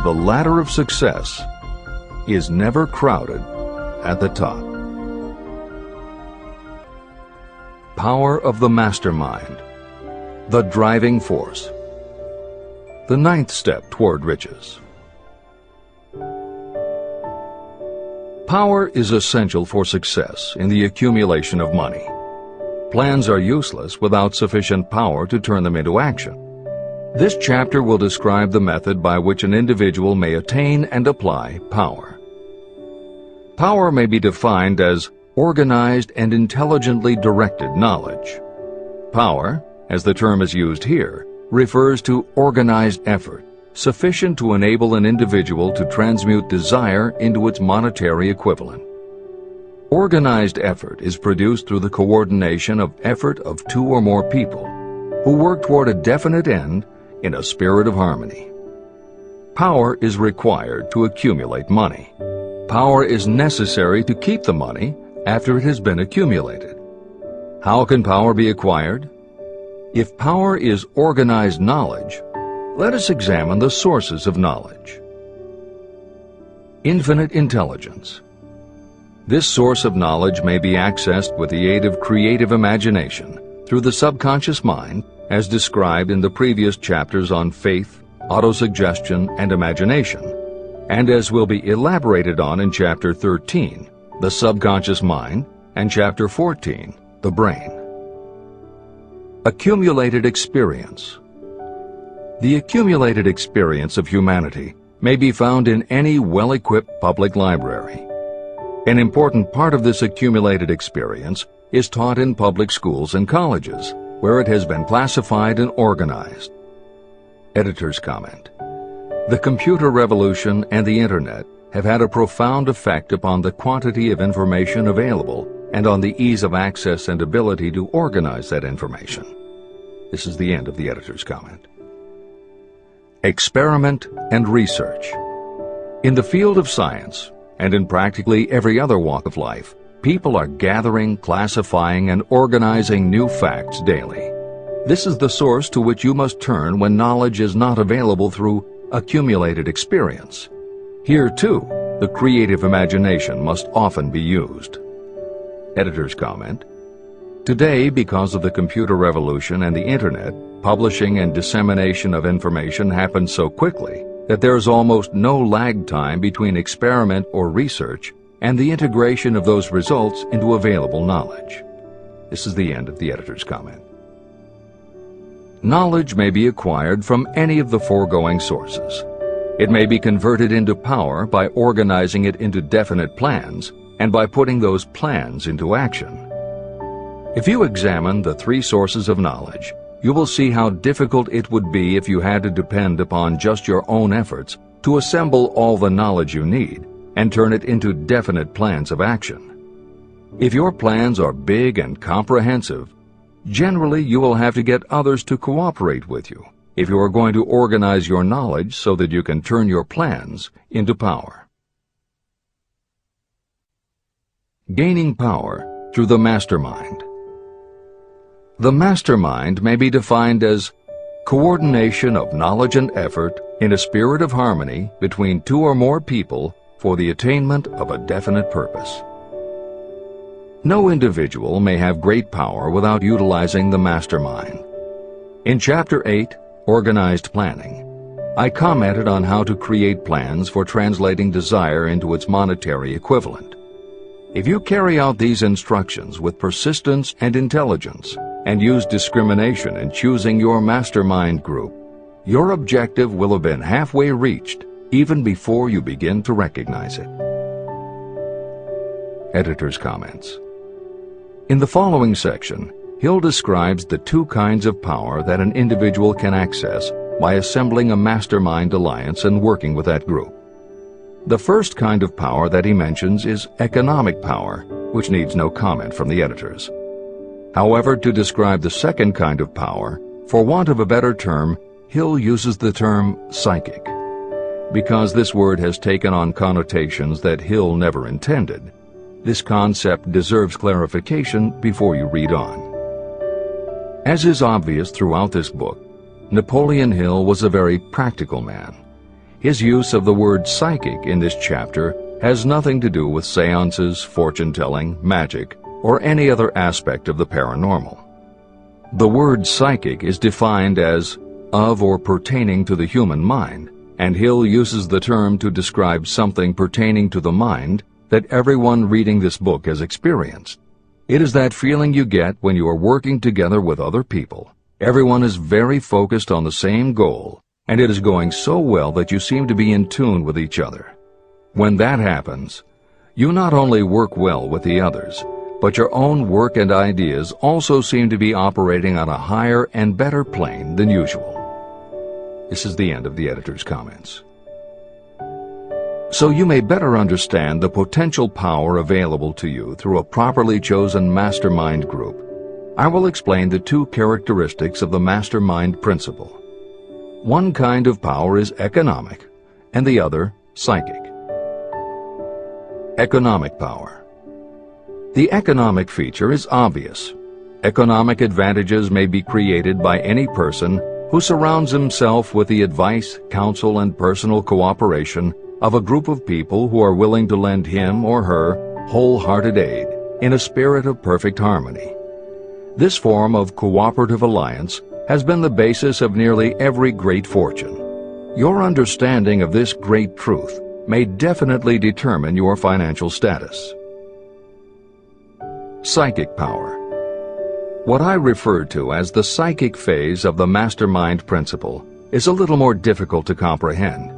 The ladder of success is never crowded at the top. Power of the mastermind, the driving force. The ninth step toward riches. Power is essential for success in the accumulation of money. Plans are useless without sufficient power to turn them into action. This chapter will describe the method by which an individual may attain and apply power. Power may be defined as organized and intelligently directed knowledge. Power, as the term is used here, refers to organized effort, sufficient to enable an individual to transmute desire into its monetary equivalent. Organized effort is produced through the coordination of effort of two or more people who work toward a definite end in a spirit of harmony. Power is required to accumulate money. Power is necessary to keep the money after it has been accumulated. How can power be acquired? If power is organized knowledge, let us examine the sources of knowledge. Infinite intelligence. This source of knowledge may be accessed with the aid of creative imagination through the subconscious mind, as described in the previous chapters on faith, autosuggestion, and imagination, and as will be elaborated on in Chapter 13, the subconscious mind, and Chapter 14, the brain. Accumulated experience. The accumulated experience of humanity may be found in any well-equipped public library. An important part of this accumulated experience is taught in public schools and colleges, where it has been classified and organized. Editor's comment. The computer revolution and the Internet have had a profound effect upon the quantity of information available and on the ease of access and ability to organize that information. This is the end of the editor's comment. Experiment and research. In the field of science, and in practically every other walk of life, people are gathering, classifying, and organizing new facts daily. This is the source to which you must turn when knowledge is not available through accumulated experience. Here, too, the creative imagination must often be used. Editor's comment. Today, because of the computer revolution and the Internet, publishing and dissemination of information happens so quickly that there is almost no lag time between experiment or research and the integration of those results into available knowledge. This is the end of the editor's comment. Knowledge may be acquired from any of the foregoing sources. It may be converted into power by organizing it into definite plans and by putting those plans into action. If you examine the three sources of knowledge, you will see how difficult it would be if you had to depend upon just your own efforts to assemble all the knowledge you need and turn it into definite plans of action. If your plans are big and comprehensive, generally you will have to get others to cooperate with you if you are going to organize your knowledge so that you can turn your plans into power. Gaining power through the mastermind. The mastermind may be defined as coordination of knowledge and effort in a spirit of harmony between two or more people for the attainment of a definite purpose. No individual may have great power without utilizing the mastermind. In Chapter 8, Organized Planning, I commented on how to create plans for translating desire into its monetary equivalent. If you carry out these instructions with persistence and intelligence, and use discrimination in choosing your mastermind group, your objective will have been halfway reached even before you begin to recognize it. Editor's comments. In the following section, Hill describes the two kinds of power that an individual can access by assembling a mastermind alliance and working with that group. The first kind of power that he mentions is economic power, which needs no comment from the editors. However, to describe the second kind of power, for want of a better term, Hill uses the term psychic. Because this word has taken on connotations that Hill never intended, this concept deserves clarification before you read on. As is obvious throughout this book, Napoleon Hill was a very practical man. His use of the word psychic in this chapter has nothing to do with seances, fortune-telling, magic, or any other aspect of the paranormal. The word psychic is defined as of or pertaining to the human mind, and Hill uses the term to describe something pertaining to the mind that everyone reading this book has experienced. It is that feeling you get when you are working together with other people. Everyone is very focused on the same goal, and it is going so well that you seem to be in tune with each other. When that happens, you not only work well with the others, but your own work and ideas also seem to be operating on a higher and better plane than usual. This is the end of the editor's comments. So you may better understand the potential power available to you through a properly chosen mastermind group, I will explain the two characteristics of the mastermind principle. One kind of power is economic, and the other psychic. Economic power. The economic feature is obvious. Economic advantages may be created by any person who surrounds himself with the advice, counsel, and personal cooperation of a group of people who are willing to lend him or her wholehearted aid in a spirit of perfect harmony. This form of cooperative alliance has been the basis of nearly every great fortune. Your understanding of this great truth may definitely determine your financial status. Psychic power. What I refer to as the psychic phase of the mastermind principle is a little more difficult to comprehend.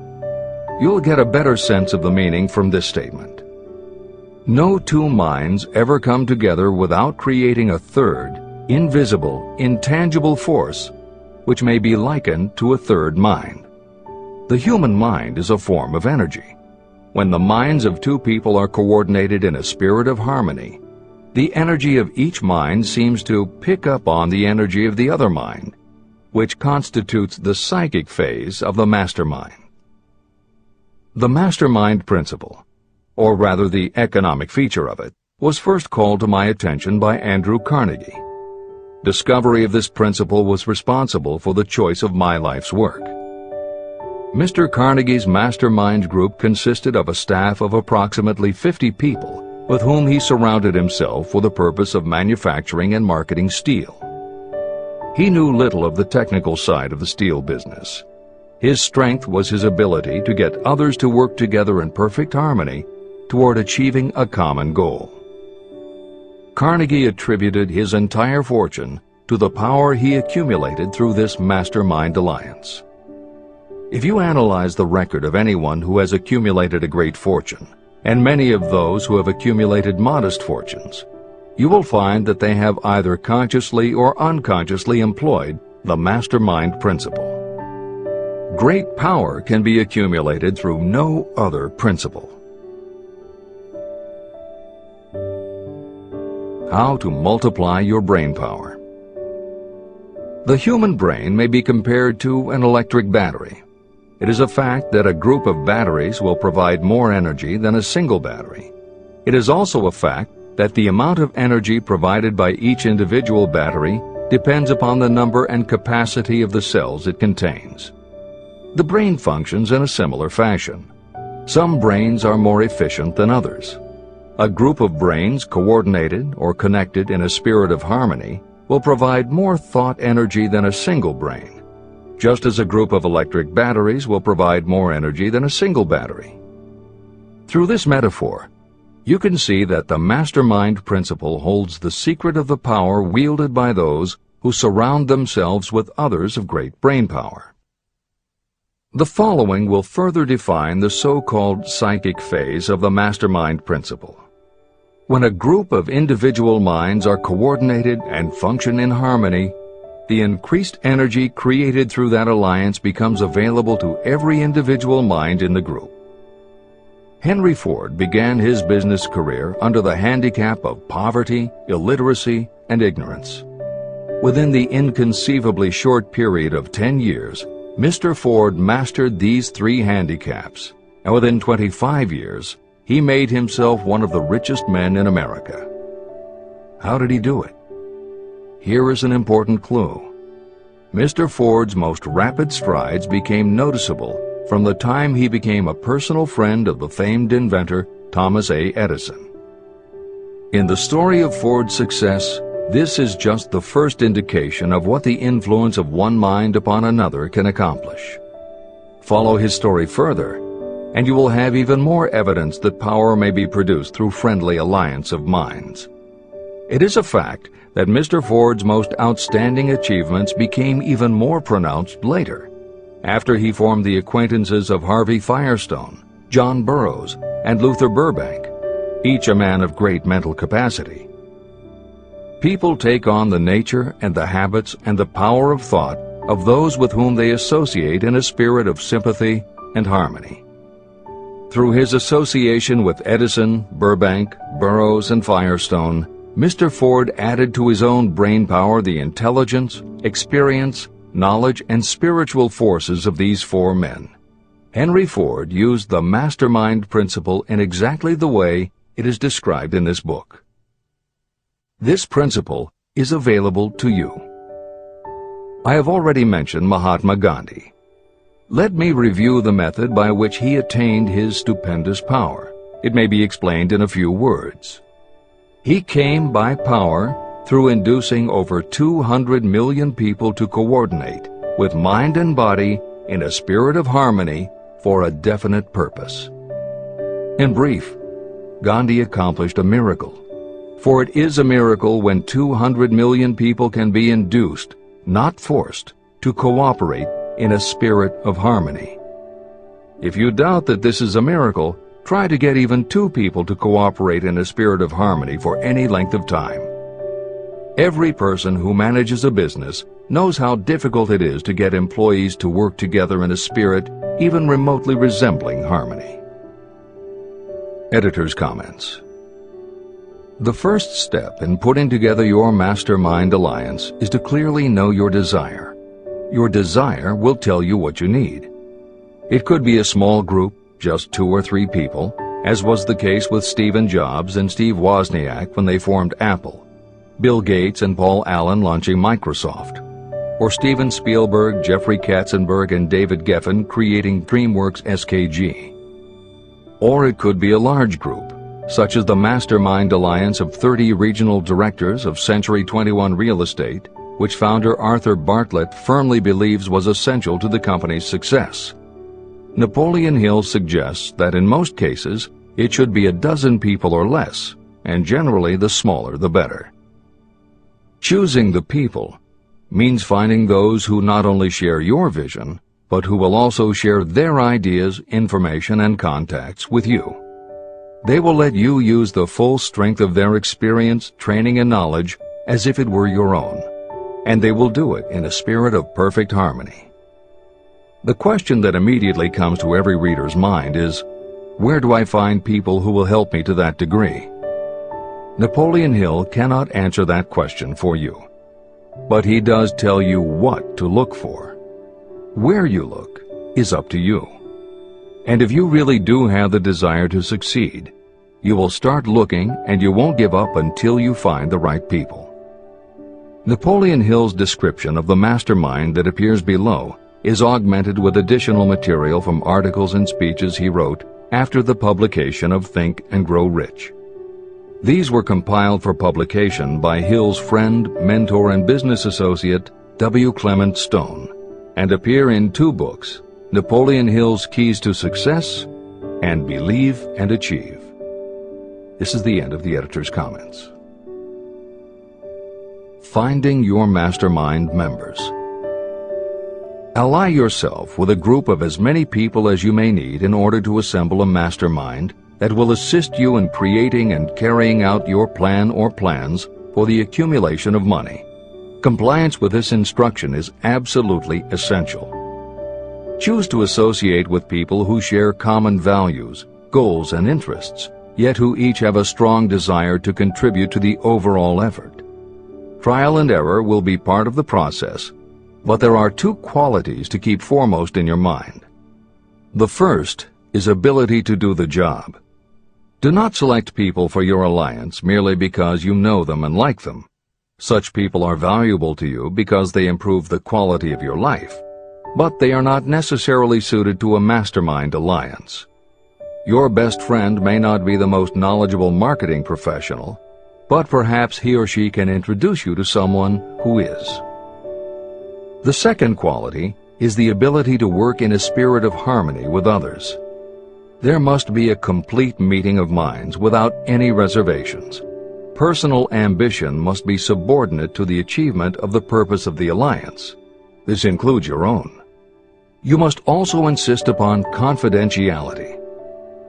You'll get a better sense of the meaning from this statement. No two minds ever come together without creating a third, invisible, intangible force, which may be likened to a third mind. The human mind is a form of energy. When the minds of two people are coordinated in a spirit of harmony, the energy of each mind seems to pick up on the energy of the other mind, which constitutes the psychic phase of the mastermind. The mastermind principle, or rather the economic feature of it, was first called to my attention by Andrew Carnegie. Discovery of this principle was responsible for the choice of my life's work. Mr. Carnegie's mastermind group consisted of a staff of approximately 50 people with whom he surrounded himself for the purpose of manufacturing and marketing steel. He knew little of the technical side of the steel business. His strength was his ability to get others to work together in perfect harmony toward achieving a common goal. Carnegie attributed his entire fortune to the power he accumulated through this mastermind alliance. If you analyze the record of anyone who has accumulated a great fortune, and many of those who have accumulated modest fortunes, you will find that they have either consciously or unconsciously employed the mastermind principle. Great power can be accumulated through no other principle. How to multiply your brain power. The human brain may be compared to an electric battery. It is a fact that a group of batteries will provide more energy than a single battery. It is also a fact that the amount of energy provided by each individual battery depends upon the number and capacity of the cells it contains. The brain functions in a similar fashion. Some brains are more efficient than others. A group of brains coordinated or connected in a spirit of harmony will provide more thought energy than a single brain, just as a group of electric batteries will provide more energy than a single battery. Through this metaphor, you can see that the mastermind principle holds the secret of the power wielded by those who surround themselves with others of great brain power. The following will further define the so-called psychic phase of the mastermind principle. When a group of individual minds are coordinated and function in harmony, the increased energy created through that alliance becomes available to every individual mind in the group. Henry Ford began his business career under the handicap of poverty, illiteracy, and ignorance. Within the inconceivably short period of 10 years, Mr. Ford mastered these three handicaps, and within 25 years, he made himself one of the richest men in America. How did he do it? Here is an important clue. Mr. Ford's most rapid strides became noticeable from the time he became a personal friend of the famed inventor Thomas A. Edison. In the story of Ford's success, this is just the first indication of what the influence of one mind upon another can accomplish. Follow his story further, and you will have even more evidence that power may be produced through friendly alliance of minds. It is a fact that Mr. Ford's most outstanding achievements became even more pronounced later, after he formed the acquaintances of Harvey Firestone, John Burroughs, and Luther Burbank, each a man of great mental capacity. People take on the nature and the habits and the power of thought of those with whom they associate in a spirit of sympathy and harmony. Through his association with Edison, Burbank, Burroughs, and Firestone, Mr. Ford added to his own brain power the intelligence, experience, knowledge, and spiritual forces of these four men. Henry Ford used the Mastermind principle in exactly the way it is described in this book. This principle is available to you. I have already mentioned Mahatma Gandhi. Let me review the method by which he attained his stupendous power. It may be explained in a few words. He came by power through inducing over 200 million people to coordinate with mind and body in a spirit of harmony for a definite purpose. In brief, Gandhi accomplished a miracle. For it is a miracle when 200 million people can be induced, not forced, to cooperate in a spirit of harmony. If you doubt that this is a miracle, try to get even 2 people to cooperate in a spirit of harmony for any length of time. Every person who manages a business knows how difficult it is to get employees to work together in a spirit even remotely resembling harmony. Editor's comments. The first step in putting together your mastermind alliance is to clearly know your desire. Your desire will tell you what you need. It could be a small group, just 2 or 3 people, as was the case with Stephen Jobs and Steve Wozniak when they formed Apple, Bill Gates and Paul Allen launching Microsoft, or Steven Spielberg, Jeffrey Katzenberg, and David Geffen creating DreamWorks SKG. Or it could be a large group, such as the Mastermind Alliance of 30 regional directors of Century 21 Real Estate, which founder Arthur Bartlett firmly believes was essential to the company's success. Napoleon Hill suggests that in most cases, it should be a dozen people or less, and generally the smaller the better. Choosing the people means finding those who not only share your vision, but who will also share their ideas, information, and contacts with you. They will let you use the full strength of their experience, training, and knowledge as if it were your own, and they will do it in a spirit of perfect harmony. The question that immediately comes to every reader's mind is, where do I find people who will help me to that degree? Napoleon Hill cannot answer that question for you, but he does tell you what to look for. Where you look is up to you. And if you really do have the desire to succeed, you will start looking and you won't give up until you find the right people. Napoleon Hill's description of the mastermind that appears below is augmented with additional material from articles and speeches he wrote after the publication of Think and Grow Rich. These were compiled for publication by Hill's friend, mentor, and business associate, W. Clement Stone, and appear in 2 books, Napoleon Hill's Keys to Success and Believe and Achieve. This is the end of the editor's comments. Finding your mastermind members. Ally yourself with a group of as many people as you may need in order to assemble a mastermind that will assist you in creating and carrying out your plan or plans for the accumulation of money. Compliance with this instruction is absolutely essential. Choose to associate with people who share common values, goals, and interests, yet who each have a strong desire to contribute to the overall effort. Trial and error will be part of the process, but there are 2 qualities to keep foremost in your mind. The first is ability to do the job. Do not select people for your alliance merely because you know them and like them. Such people are valuable to you because they improve the quality of your life. but they are not necessarily suited to a mastermind alliance. Your best friend may not be the most knowledgeable marketing professional, but perhaps he or she can introduce you to someone who is. The second quality is the ability to work in a spirit of harmony with others. There must be a complete meeting of minds without any reservations. Personal ambition must be subordinate to the achievement of the purpose of the alliance. This includes your own. You must also insist upon confidentiality.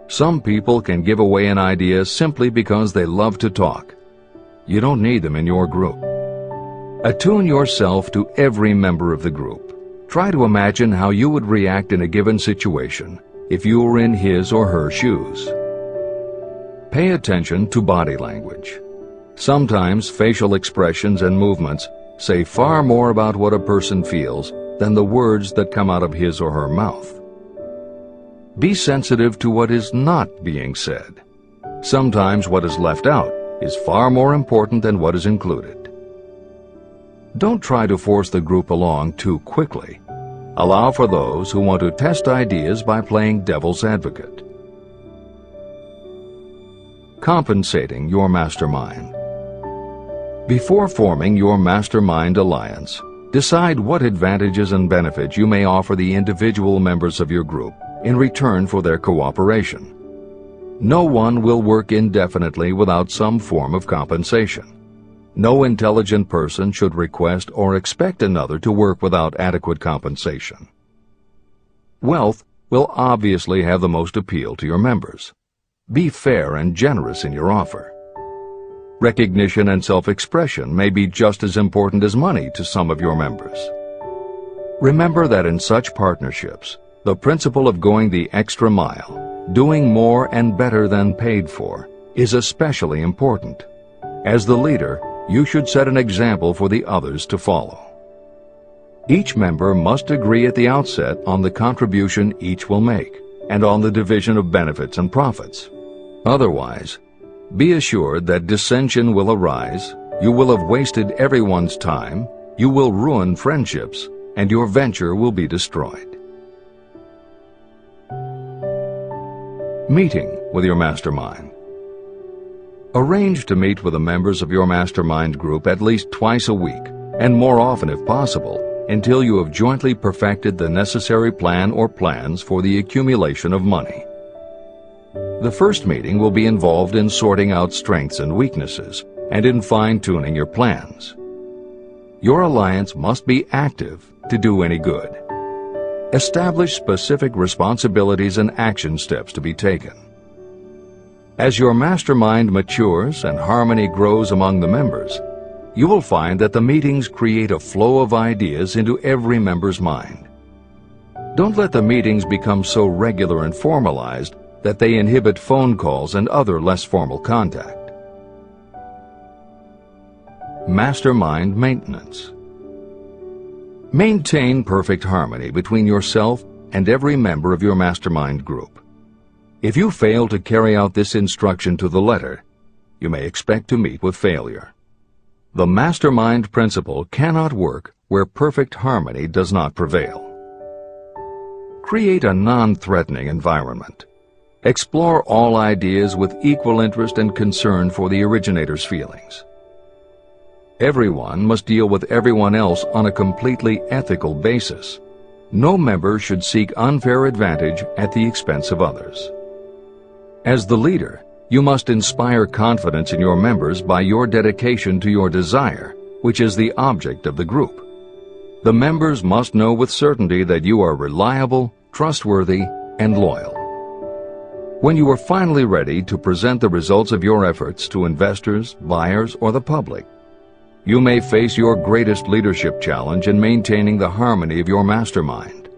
Some people can give away an idea simply because they love to talk. You don't need them in your group. Attune yourself to every member of the group. Try to imagine how you would react in a given situation if you were in his or her shoes. Pay attention to body language. Sometimes facial expressions and movements say far more about what a person feels than the words that come out of his or her mouth. Be sensitive to what is not being said. Sometimes what is left out is far more important than what is included. Don't try to force the group along too quickly. Allow for those who want to test ideas by playing devil's advocate. Compensating your mastermind. Before forming your mastermind alliance, decide what advantages and benefits you may offer the individual members of your group in return for their cooperation. No one will work indefinitely without some form of compensation. No intelligent person should request or expect another to work without adequate compensation. Wealth will obviously have the most appeal to your members. Be fair and generous in your offer. Recognition and self-expression may be just as important as money to some of your members. Remember that in such partnerships, the principle of going the extra mile, doing more and better than paid for, is especially important. As the leader, you should set an example for the others to follow. Each member must agree at the outset on the contribution each will make and on the division of benefits and profits. Otherwise, be assured that dissension will arise, you will have wasted everyone's time, you will ruin friendships, and your venture will be destroyed. Meeting with your mastermind. Arrange to meet with the members of your mastermind group at least twice a week, and more often if possible, until you have jointly perfected the necessary plan or plans for the accumulation of money. The first meeting will be involved in sorting out strengths and weaknesses, and in fine-tuning your plans. Your alliance must be active to do any good. Establish specific responsibilities and action steps to be taken. As your mastermind matures and harmony grows among the members, you will find that the meetings create a flow of ideas into every member's mind. Don't let the meetings become so regular and formalized that they inhibit phone calls and other less formal contact. Mastermind maintenance. Maintain perfect harmony between yourself and every member of your mastermind group. If you fail to carry out this instruction to the letter, you may expect to meet with failure. The mastermind principle cannot work where perfect harmony does not prevail. Create a non-threatening environment. Explore all ideas with equal interest and concern for the originator's feelings. Everyone must deal with everyone else on a completely ethical basis. No member should seek unfair advantage at the expense of others. As the leader, you must inspire confidence in your members by your dedication to your desire, which is the object of the group. The members must know with certainty that you are reliable, trustworthy, and loyal. When you are finally ready to present the results of your efforts to investors, buyers, or the public, you may face your greatest leadership challenge in maintaining the harmony of your mastermind.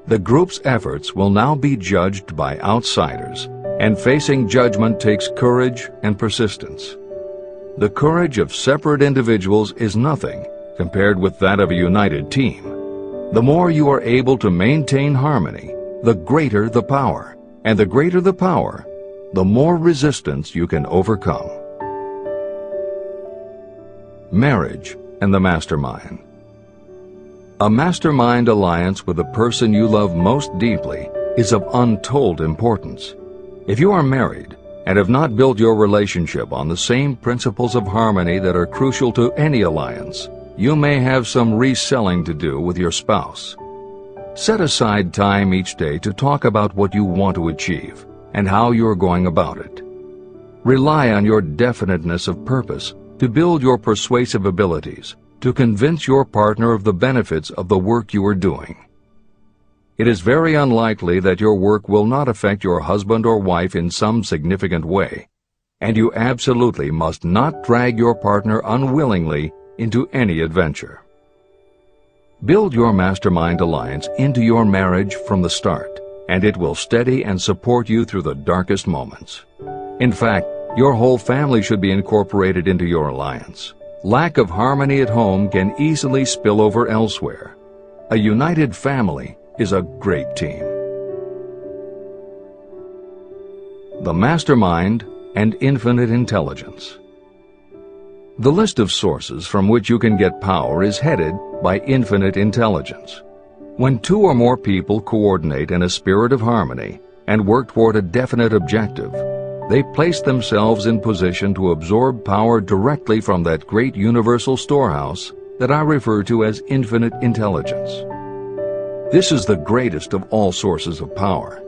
The group's efforts will now be judged by outsiders, and facing judgment takes courage and persistence. The courage of separate individuals is nothing compared with that of a united team. The more you are able to maintain harmony, the greater the power, and the greater the power, the more resistance you can overcome. Marriage and the mastermind. A mastermind alliance with the person you love most deeply is of untold importance. If you are married and have not built your relationship on the same principles of harmony that are crucial to any alliance, you may have some reselling to do with your spouse. Set aside time each day to talk about what you want to achieve and how you are going about it. Rely on your definiteness of purpose to build your persuasive abilities to convince your partner of the benefits of the work you are doing. It is very unlikely that your work will not affect your husband or wife in some significant way, and you absolutely must not drag your partner unwillingly into any adventure. Build your mastermind alliance into your marriage from the start, and it will steady and support you through the darkest moments. In fact, your whole family should be incorporated into your alliance. Lack of harmony at home can easily spill over elsewhere. A united family is a great team. The Mastermind and Infinite Intelligence. The list of sources from which you can get power is headed by infinite intelligence. When two or more people coordinate in a spirit of harmony and work toward a definite objective, they place themselves in position to absorb power directly from that great universal storehouse that I refer to as infinite intelligence. This is the greatest of all sources of power.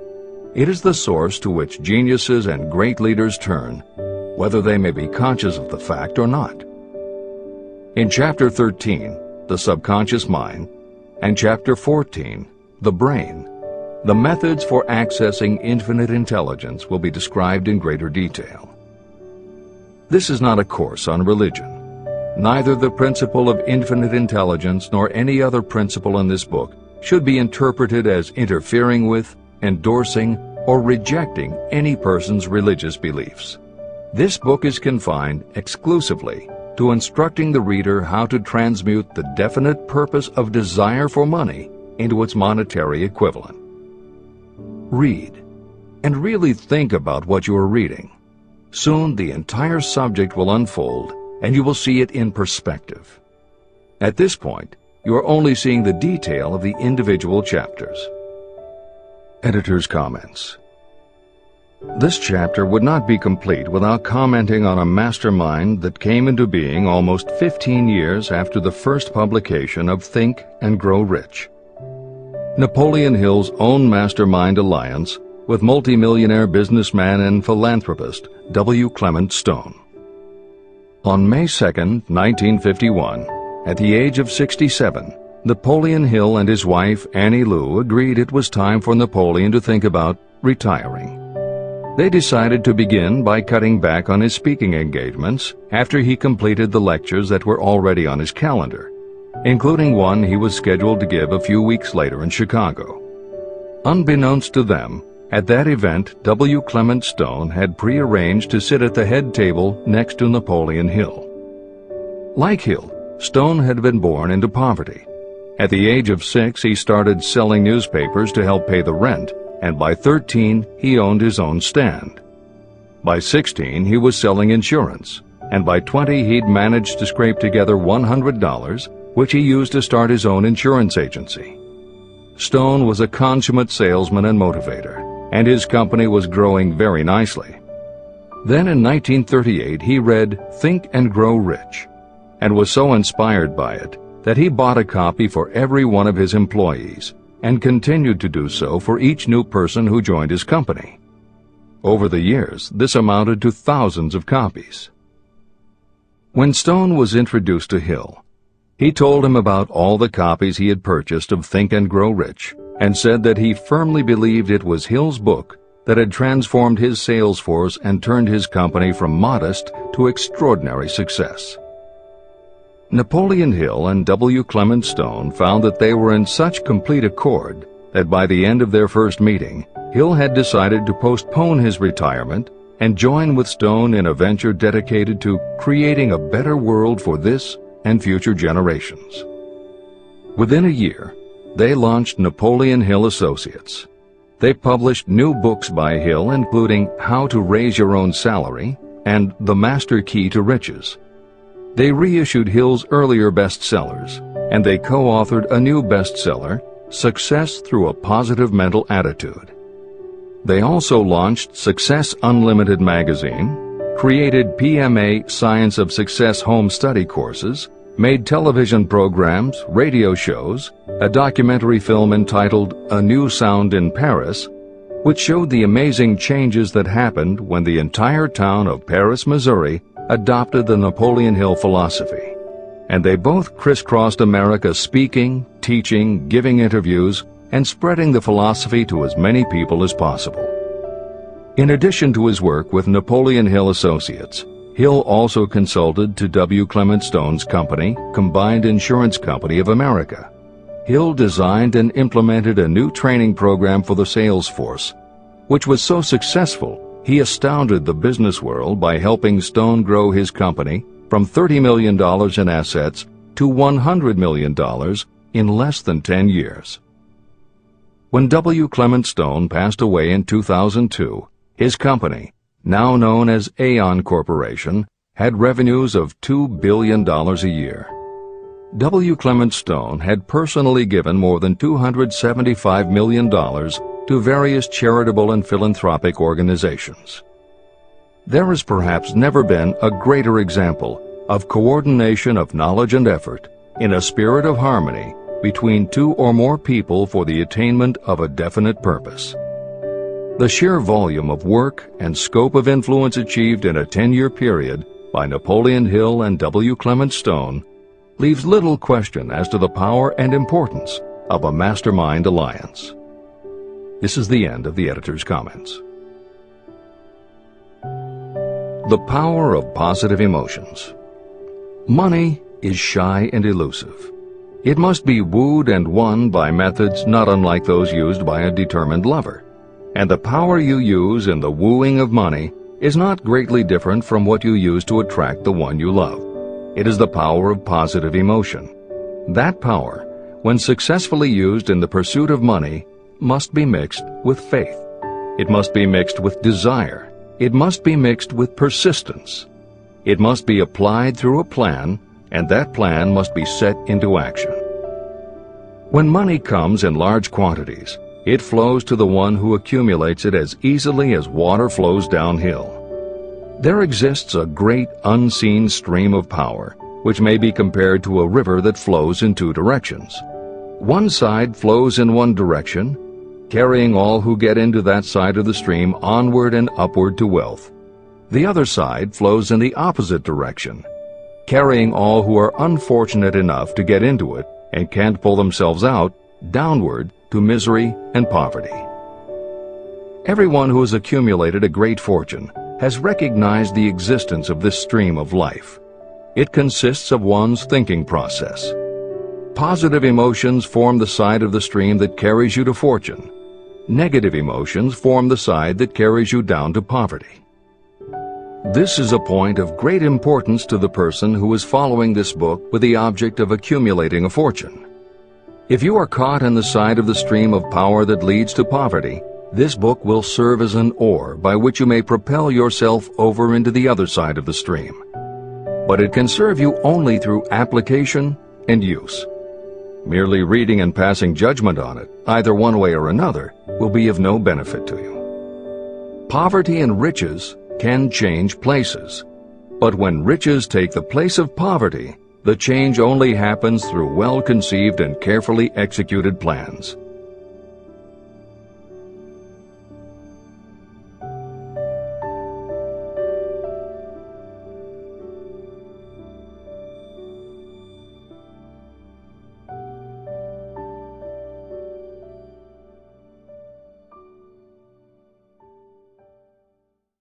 It is the source to which geniuses and great leaders turn, whether they may be conscious of the fact or not. In Chapter 13, The Subconscious Mind, and Chapter 14, The Brain, the methods for accessing infinite intelligence will be described in greater detail. This is not a course on religion. Neither the principle of infinite intelligence nor any other principle in this book should be interpreted as interfering with, endorsing, or rejecting any person's religious beliefs. This book is confined exclusively to instructing the reader how to transmute the definite purpose of desire for money into its monetary equivalent. Read, and really think about what you are reading. Soon the entire subject will unfold, and you will see it in perspective. At this point, you are only seeing the detail of the individual chapters. Editor's comments. This chapter would not be complete without commenting on a mastermind that came into being almost 15 years after the first publication of Think and Grow Rich. Napoleon Hill's own mastermind alliance with multimillionaire businessman and philanthropist W. Clement Stone. On May 2, 1951, at the age of 67, Napoleon Hill and his wife Annie Lou agreed it was time for Napoleon to think about retiring. They decided to begin by cutting back on his speaking engagements after he completed the lectures that were already on his calendar, including one he was scheduled to give a few weeks later in Chicago. Unbeknownst to them, at that event, W. Clement Stone had prearranged to sit at the head table next to Napoleon Hill. Like Hill, Stone had been born into poverty. At the age of 6, he started selling newspapers to help pay the rent, and by 13, he owned his own stand. By 16, he was selling insurance, and by 20, he'd managed to scrape together $100, which he used to start his own insurance agency. Stone was a consummate salesman and motivator, and his company was growing very nicely. Then in 1938, he read Think and Grow Rich, and was so inspired by it that he bought a copy for every one of his employees, and continued to do so for each new person who joined his company. Over the years, this amounted to thousands of copies. When Stone was introduced to Hill, he told him about all the copies he had purchased of Think and Grow Rich, and said that he firmly believed it was Hill's book that had transformed his sales force and turned his company from modest to extraordinary success. Napoleon Hill and W. Clement Stone found that they were in such complete accord that by the end of their first meeting, Hill had decided to postpone his retirement and join with Stone in a venture dedicated to creating a better world for this and future generations. Within a year, they launched Napoleon Hill Associates. They published new books by Hill, including How to Raise Your Own Salary and The Master Key to Riches. They reissued Hill's earlier bestsellers and they co-authored a new bestseller, Success Through a Positive Mental Attitude. They also launched Success Unlimited magazine, created PMA Science of Success home study courses, made television programs, radio shows, a documentary film entitled A New Sound in Paris, which showed the amazing changes that happened when the entire town of Paris, Missouri, adopted the Napoleon Hill philosophy. And they both crisscrossed America speaking, teaching, giving interviews, and spreading the philosophy to as many people as possible. In addition to his work with Napoleon Hill Associates, Hill also consulted to W. Clement Stone's company, Combined Insurance Company of America. Hill designed and implemented a new training program for the sales force, which was so successful he astounded the business world by helping Stone grow his company from $30 million in assets to $100 million in less than 10 years. When W. Clement Stone passed away in 2002, his company, now known as Aon Corporation, had revenues of $2 billion a year. W. Clement Stone had personally given more than $275 million to various charitable and philanthropic organizations. There has perhaps never been a greater example of coordination of knowledge and effort in a spirit of harmony between two or more people for the attainment of a definite purpose. The sheer volume of work and scope of influence achieved in a 10-year period by Napoleon Hill and W. Clement Stone leaves little question as to the power and importance of a mastermind alliance. This is the end of the editor's comments. The power of positive emotions. Money is shy and elusive. It must be wooed and won by methods not unlike those used by a determined lover. And the power you use in the wooing of money is not greatly different from what you use to attract the one you love. It is the power of positive emotion. That power, when successfully used in the pursuit of money, must be mixed with faith. It must be mixed with desire. It must be mixed with persistence. It must be applied through a plan, and that plan must be set into action. When money comes in large quantities, it flows to the one who accumulates it as easily as water flows downhill. There exists a great unseen stream of power, which may be compared to a river that flows in two directions. One side flows in one direction, carrying all who get into that side of the stream onward and upward to wealth. The other side flows in the opposite direction, carrying all who are unfortunate enough to get into it and can't pull themselves out downward to misery and poverty. Everyone who has accumulated a great fortune has recognized the existence of this stream of life. It consists of one's thinking process. Positive emotions form the side of the stream that carries you to fortune. Negative emotions form the side that carries you down to poverty. This is a point of great importance to the person who is following this book with the object of accumulating a fortune. If you are caught in the side of the stream of power that leads to poverty, this book will serve as an oar by which you may propel yourself over into the other side of the stream. But it can serve you only through application and use. Merely reading and passing judgment on it, either one way or another, will be of no benefit to you. Poverty and riches can change places. But when riches take the place of poverty, the change only happens through well-conceived and carefully executed plans.